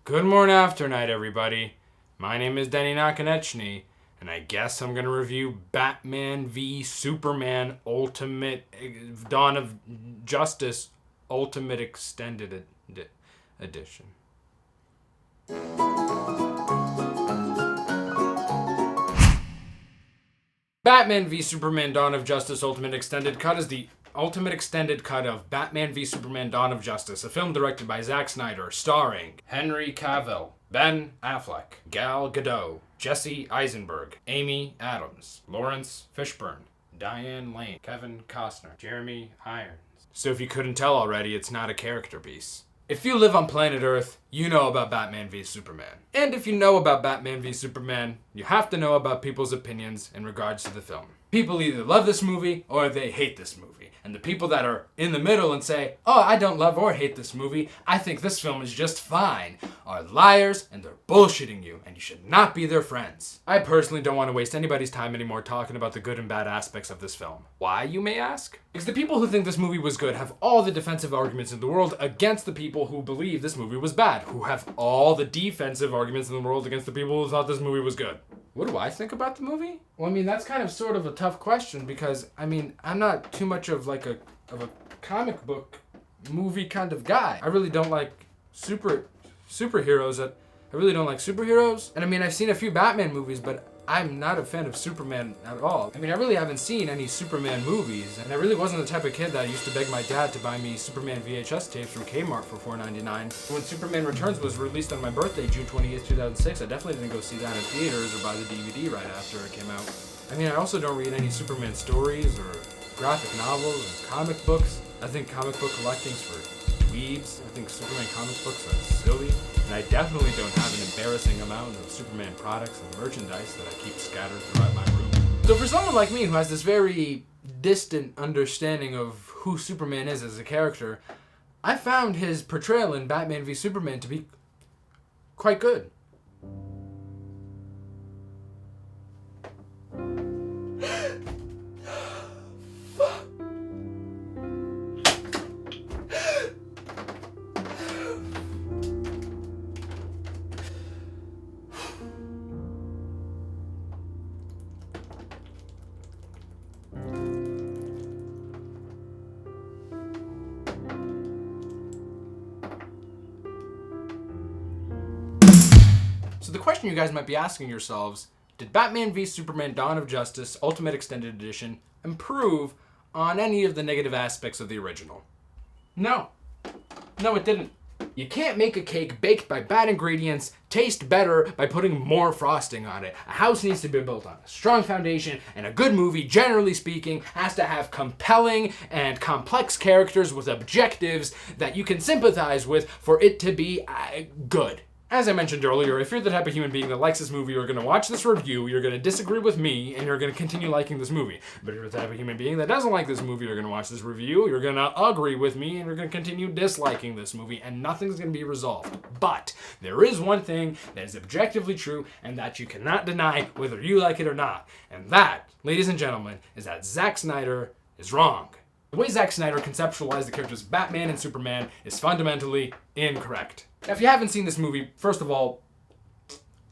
Good morning after night, everybody. My name is Deni Nakonecni, and I guess I'm gonna review Batman v Superman Ultimate Dawn of Justice Ultimate Extended Edition. Batman v Superman Dawn of Justice Ultimate Extended Cut is the ultimate extended cut of Batman v Superman Dawn of Justice, a film directed by Zack Snyder, starring Henry Cavill, Ben Affleck, Gal Gadot, Jesse Eisenberg, Amy Adams, Lawrence Fishburne, Diane Lane, Kevin Costner, Jeremy Irons. So if you couldn't tell already, it's not a character piece. If you live on planet Earth, you know about Batman v Superman. And if you know about Batman v Superman, you have to know about people's opinions in regards to the film. People either love this movie or they hate this movie. And the people that are in the middle and say, oh, I don't love or hate this movie, I think this film is just fine, are liars and they're bullshitting you, and you should not be their friends. I personally don't want to waste anybody's time anymore talking about the good and bad aspects of this film. Why, you may ask? Because the people who think this movie was good have all the defensive arguments in the world against the people who believe this movie was bad, who have all the defensive arguments in the world against the people who thought this movie was good. What do I think about the movie? Well, I mean, that's kind of sort of a tough question because, I mean, I'm not too much of like a comic book movie kind of guy. I really don't like superheroes. I really don't like superheroes. And I mean, I've seen a few Batman movies, but I'm not a fan of Superman at all. I mean, I really haven't seen any Superman movies, and I really wasn't the type of kid that used to beg my dad to buy me Superman VHS tapes from Kmart for $4.99. When Superman Returns was released on my birthday, June 28th, 2006, I definitely didn't go see that in theaters or buy the DVD right after it came out. I mean, I also don't read any Superman stories or graphic novels or comic books. I think comic book collecting's for dweebs. I think Superman comic books are silly. And I definitely don't have an embarrassing amount of Superman products and merchandise that I keep scattered throughout my room. So for someone like me who has this very distant understanding of who Superman is as a character, I found his portrayal in Batman v Superman to be quite good. So the question you guys might be asking yourselves, did Batman v Superman Dawn of Justice Ultimate Extended Edition improve on any of the negative aspects of the original? No. No, it didn't. You can't make a cake baked by bad ingredients taste better by putting more frosting on it. A house needs to be built on a strong foundation, and a good movie, generally speaking, has to have compelling and complex characters with objectives that you can sympathize with for it to be good. As I mentioned earlier, if you're the type of human being that likes this movie, you're going to watch this review, you're going to disagree with me, and you're going to continue liking this movie. But if you're the type of human being that doesn't like this movie, you're going to watch this review, you're going to agree with me, and you're going to continue disliking this movie, and nothing's going to be resolved. But there is one thing that is objectively true, and that you cannot deny whether you like it or not. And that, ladies and gentlemen, is that Zack Snyder is wrong. The way Zack Snyder conceptualized the characters Batman and Superman is fundamentally incorrect. Now, if you haven't seen this movie, first of all,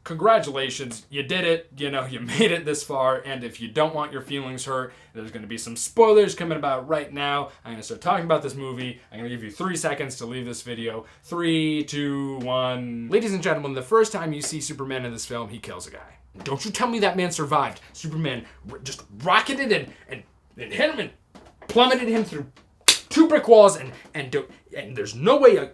congratulations, you did it, you made it this far, and if you don't want your feelings hurt, there's going to be some spoilers coming about right now. I'm going to start talking about this movie. I'm going to give you 3 seconds to leave this video. 3, 2, 1. Ladies and gentlemen, the first time you see Superman in this film, he kills a guy. Don't you tell me that man survived. Superman just rocketed and hit him and plummeted him through 2 brick walls, and there's no way a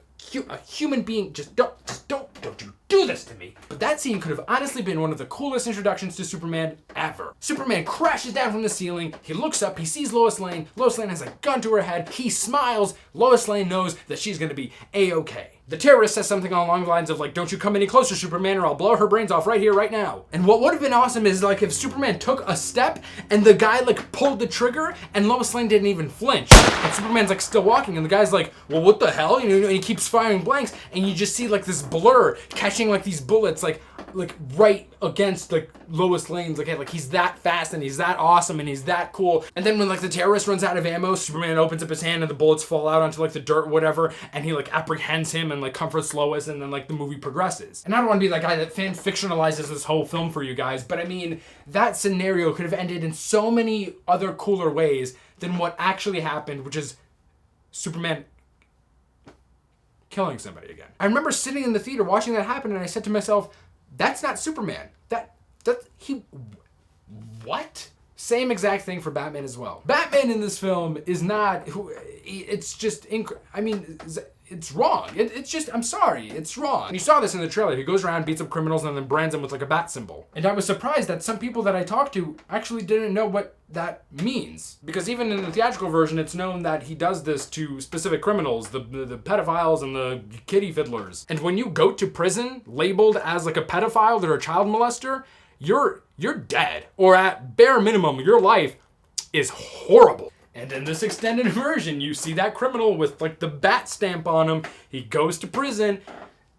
human being don't you do this to me. But that scene could have honestly been one of the coolest introductions to Superman ever. Superman crashes down from the ceiling, he looks up, he sees Lois Lane has a gun to her head, he smiles, Lois Lane knows that she's gonna be A-okay. The terrorist says something along the lines of like, don't you come any closer, Superman, or I'll blow her brains off right here, right now. And what would have been awesome is like if Superman took a step and the guy like pulled the trigger and Lois Lane didn't even flinch. And Superman's like still walking and the guy's like, well, what the hell? And he keeps firing blanks and you just see like this blur catching like these bullets like like right against like Lois Lane's like he's that fast and he's that awesome and he's that cool. And then when like the terrorist runs out of ammo, Superman opens up his hand and the bullets fall out onto like the dirt, whatever, and he like apprehends him and like comforts Lois, and then like the movie progresses. And I don't want to be that guy that fan fictionalizes this whole film for you guys, but I mean, that scenario could have ended in so many other cooler ways than what actually happened, which is Superman killing somebody again. I remember sitting in the theater watching that happen, and I said to myself, that's not Superman. What? Same exact thing for Batman as well. Batman in this film is not, it's just, it's wrong. It's just, I'm sorry, it's wrong. And you saw this in the trailer. He goes around, beats up criminals, and then brands them with like a bat symbol. And I was surprised that some people that I talked to actually didn't know what that means. Because even in the theatrical version, it's known that he does this to specific criminals, the pedophiles and the kitty fiddlers. And when you go to prison labeled as like a pedophile or a child molester, you're dead. Or at bare minimum, your life is horrible. And in this extended version, you see that criminal with like the bat stamp on him. He goes to prison,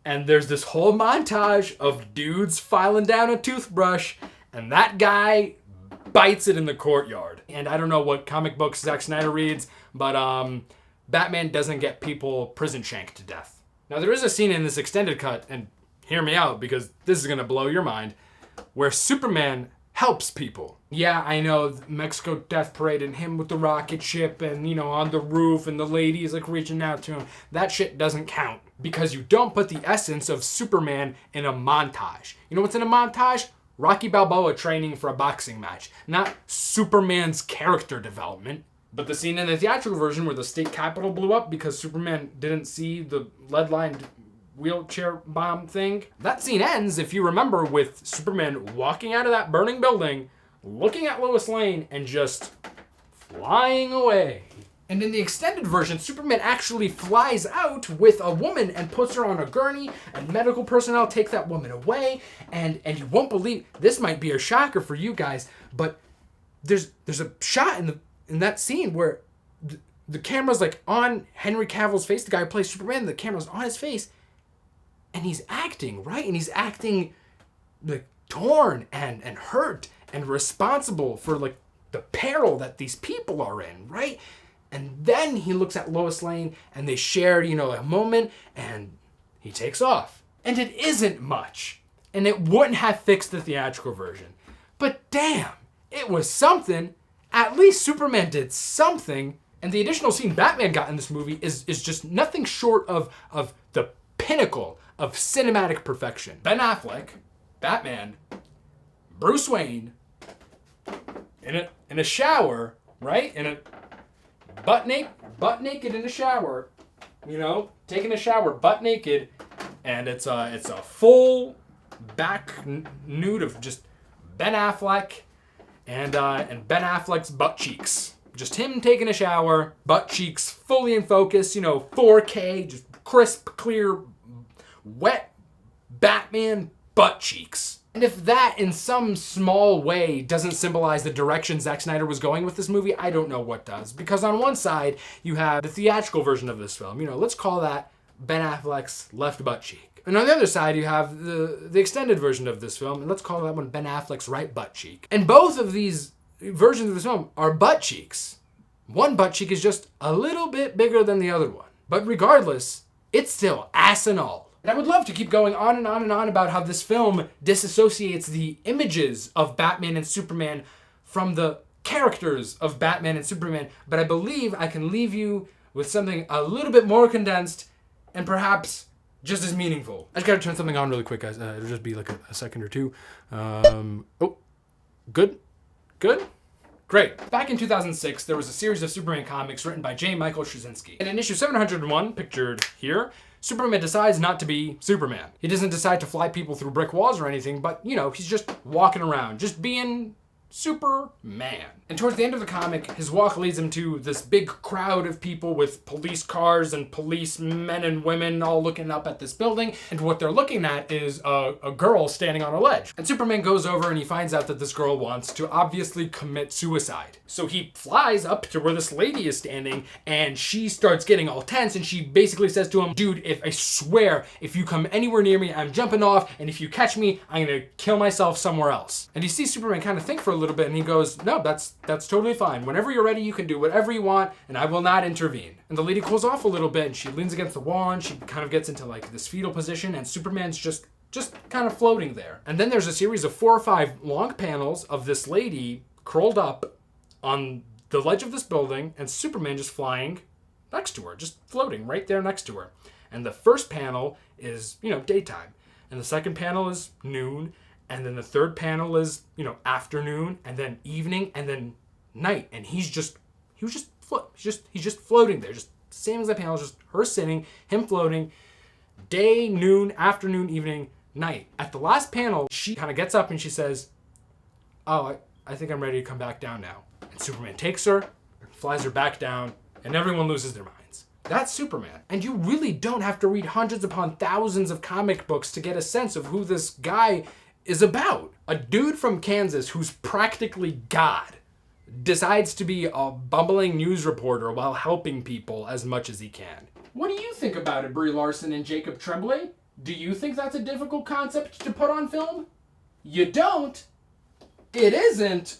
and there's this whole montage of dudes filing down a toothbrush, and that guy bites it in the courtyard. And I don't know what comic books Zack Snyder reads, but Batman doesn't get people prison shanked to death. Now there is a scene in this extended cut, and hear me out because this is gonna blow your mind, where Superman helps people. Yeah, I know, Mexico Death Parade and him with the rocket ship and, you know, on the roof and the ladies like reaching out to him. That shit doesn't count because you don't put the essence of Superman in a montage. You know what's in a montage? Rocky Balboa training for a boxing match, not Superman's character development. But the scene in the theatrical version where the state capitol blew up because Superman didn't see the lead-lined wheelchair bomb thing, that scene ends, if you remember, with Superman walking out of that burning building, looking at Lois Lane, and just flying away. And in the extended version, Superman actually flies out with a woman and puts her on a gurney, and medical personnel take that woman away, and you won't believe, this might be a shocker for you guys, but there's a shot in that scene where the camera's like on Henry Cavill's face, the guy who plays Superman, the camera's on his face, and he's acting, right? And he's acting like torn and hurt and responsible for like the peril that these people are in, right? And then he looks at Lois Lane and they share, you know, a moment, and he takes off. And it isn't much. And it wouldn't have fixed the theatrical version. But damn, it was something. At least Superman did something. And the additional scene Batman got in this movie is just nothing short of the pinnacle of cinematic perfection. Ben Affleck, Batman, Bruce Wayne, in a shower, right? In a butt naked in a shower, you know, taking a shower butt naked, and it's a full back nude of just Ben Affleck and Ben Affleck's butt cheeks. Just him taking a shower, butt cheeks fully in focus, you know, 4K, just crisp, clear, wet Batman butt cheeks. And if that in some small way doesn't symbolize the direction Zack Snyder was going with this movie, I don't know what does. Because on one side, you have the theatrical version of this film. You know, let's call that Ben Affleck's left butt cheek. And on the other side, you have the extended version of this film, and let's call that one Ben Affleck's right butt cheek. And both of these versions of this film are butt cheeks. One butt cheek is just a little bit bigger than the other one. But regardless, it's still ass and all. And I would love to keep going on and on and on about how this film disassociates the images of Batman and Superman from the characters of Batman and Superman, but I believe I can leave you with something a little bit more condensed and perhaps just as meaningful. I just gotta turn something on really quick, guys. It'll just be like a second or two. Oh, good? Great. Back in 2006, there was a series of Superman comics written by J. Michael Straczynski. And in issue 701, pictured here, Superman decides not to be Superman. He doesn't decide to fly people through brick walls or anything, but, you know, he's just walking around, just being Superman. And towards the end of the comic, his walk leads him to this big crowd of people with police cars and police men and women all looking up at this building. And what they're looking at is a girl standing on a ledge. And Superman goes over and he finds out that this girl wants to obviously commit suicide. So he flies up to where this lady is standing and she starts getting all tense and she basically says to him, dude, I swear, if you come anywhere near me, I'm jumping off, and if you catch me, I'm gonna kill myself somewhere else. And you see Superman kind of think for a little bit and he goes, no, that's totally fine. Whenever you're ready, you can do whatever you want and I will not intervene. And the lady cools off a little bit and she leans against the wall and she kind of gets into like this fetal position and Superman's just kind of floating there. And then there's a series of 4 or 5 long panels of this lady curled up on the ledge of this building and Superman just flying next to her, just floating right there next to her. And the first panel is, daytime. And the second panel is noon. And then the third panel is, afternoon, and then evening, and then night. And he's just floating there. Just same as that panel, just her sitting, him floating, day, noon, afternoon, evening, night. At the last panel, she kind of gets up and she says, oh, I think I'm ready to come back down now. And Superman takes her, flies her back down, and everyone loses their minds. That's Superman. And you really don't have to read hundreds upon thousands of comic books to get a sense of who this guy is about. A dude from Kansas who's practically God decides to be a bumbling news reporter while helping people as much as he can. What do you think about it, Brie Larson and Jacob Tremblay? Do you think that's a difficult concept to put on film? You don't? It isn't?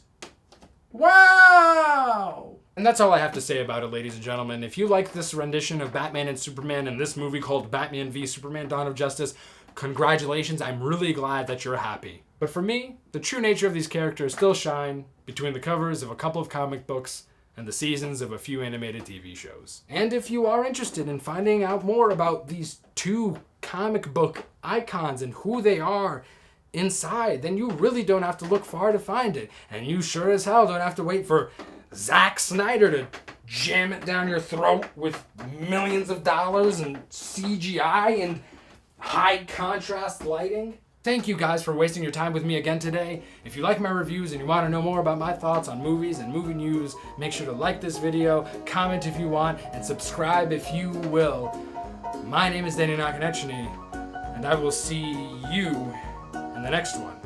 Wow! And that's all I have to say about it, ladies and gentlemen. If you like this rendition of Batman and Superman and this movie called Batman v Superman Dawn of Justice, congratulations, I'm really glad that you're happy. But for me, the true nature of these characters still shine between the covers of a couple of comic books and the seasons of a few animated TV shows. And if you are interested in finding out more about these 2 comic book icons and who they are inside, then you really don't have to look far to find it. And you sure as hell don't have to wait for Zack Snyder to jam it down your throat with millions of dollars and CGI and high contrast lighting. Thank you guys for wasting your time with me again today. If you like my reviews and you want to know more about my thoughts on movies and movie news, make sure to like this video, comment if you want, and subscribe if you will. My name is Deni Nakonecni, and I will see you in the next one.